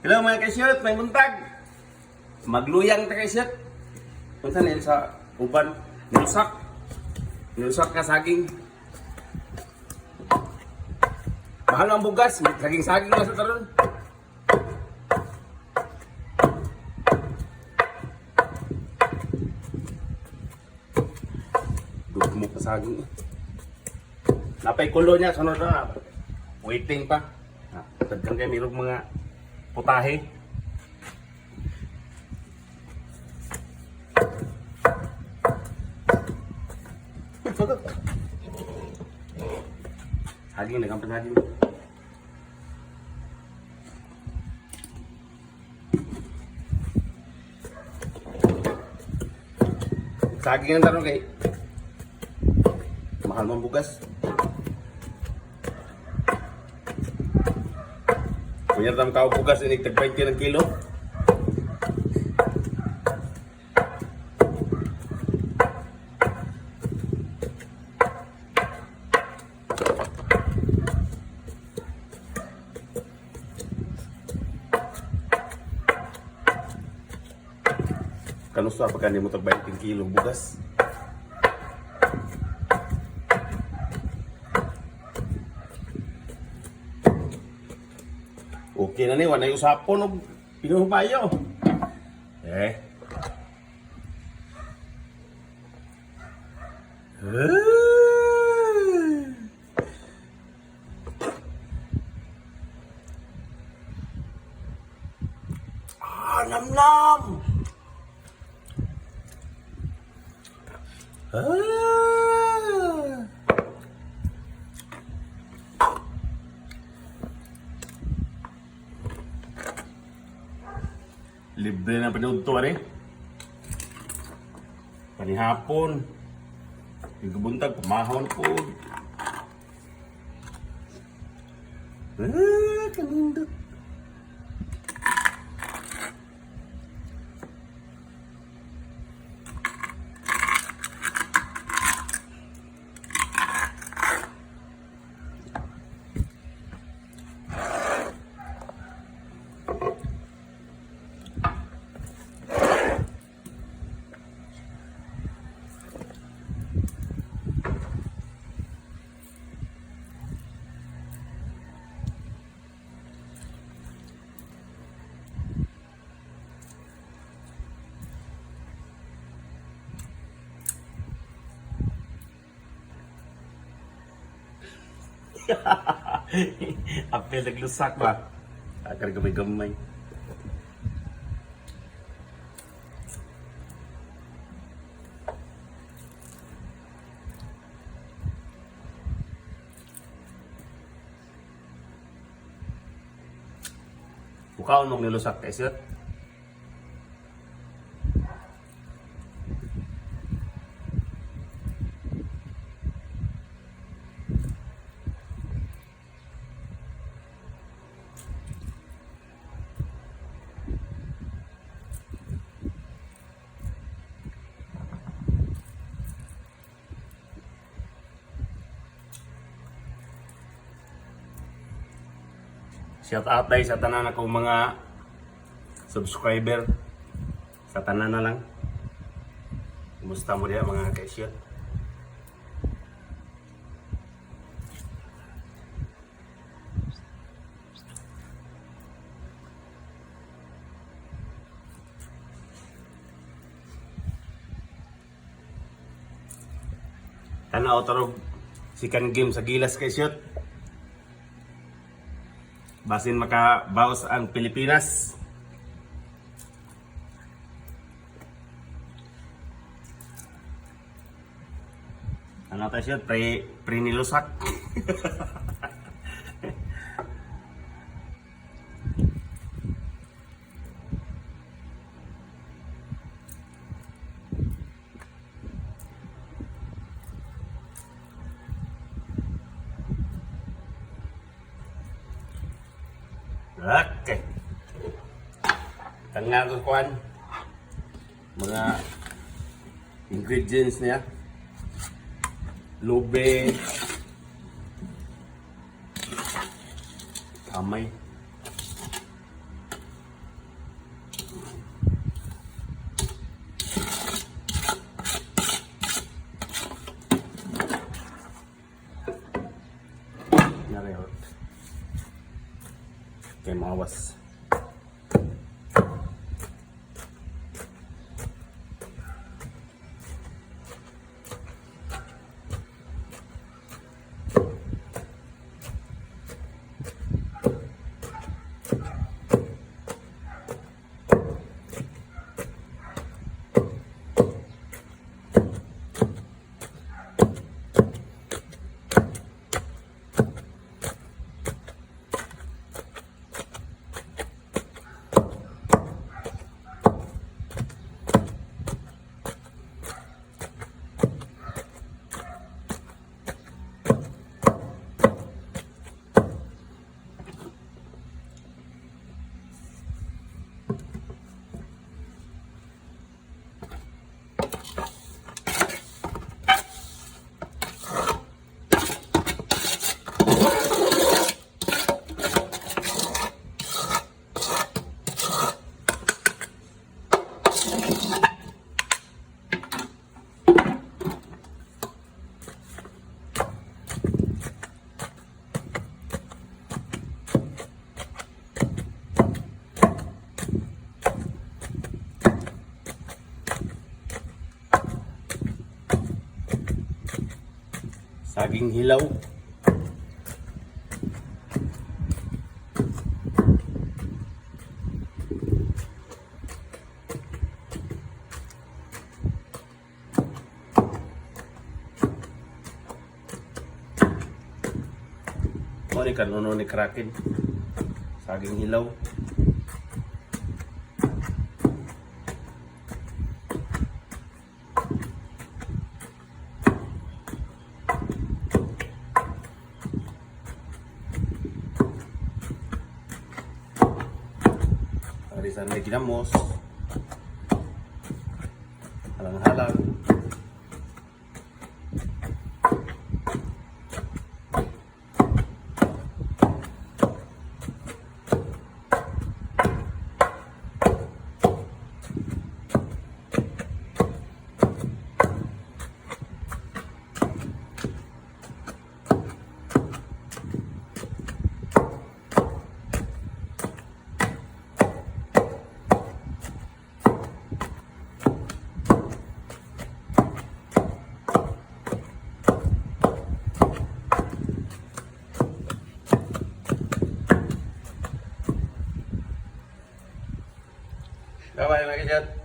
Hello mga kasyot, may buntag. Magluyang ta kasyot. Punta na sa uban. Nilusak. Nilusak ka saging. Mahal ang bugas. Saging na sa taron. Dugmo pa saging. Napay kulo niya. Sunod na. Waiting pa. Tagkang kayo mayroong mga putahe. Saging, nagkampan saging. Saging ang tarong kay mahal mong bugas. Punya tam kau bukas ini tag-20 ng kilo. Kanusta pa kanimo tag-20 kilo bugas? Okay na ni, wanay usapon o pinuhupayo. Nam-nam! Libre na pinunto rin. Panihapon. Yung buntag, pamahon po. Kanindot. Apel naglusak ba? Akar gamay-gamay. Bukaon mong nilusak kayo. Shout out tayo sa tanan akong mga subscriber. Sa tanan na lang. Kumusta mo diya mga kasyot? Tanaw tarog sikan game sa Gilas kasyot. Basin makabawas ang Pilipinas. Ano tayo siya? Pre-nilusak. Okay. Tengah tu kawan. Mga ingredients niya. Lube. Kamay. umawas. Saging hilaw. O ni kanuno ni Kraken. Saging hilaw. Arisan may ginamos. Halang-halang. Bye-bye mga kajat.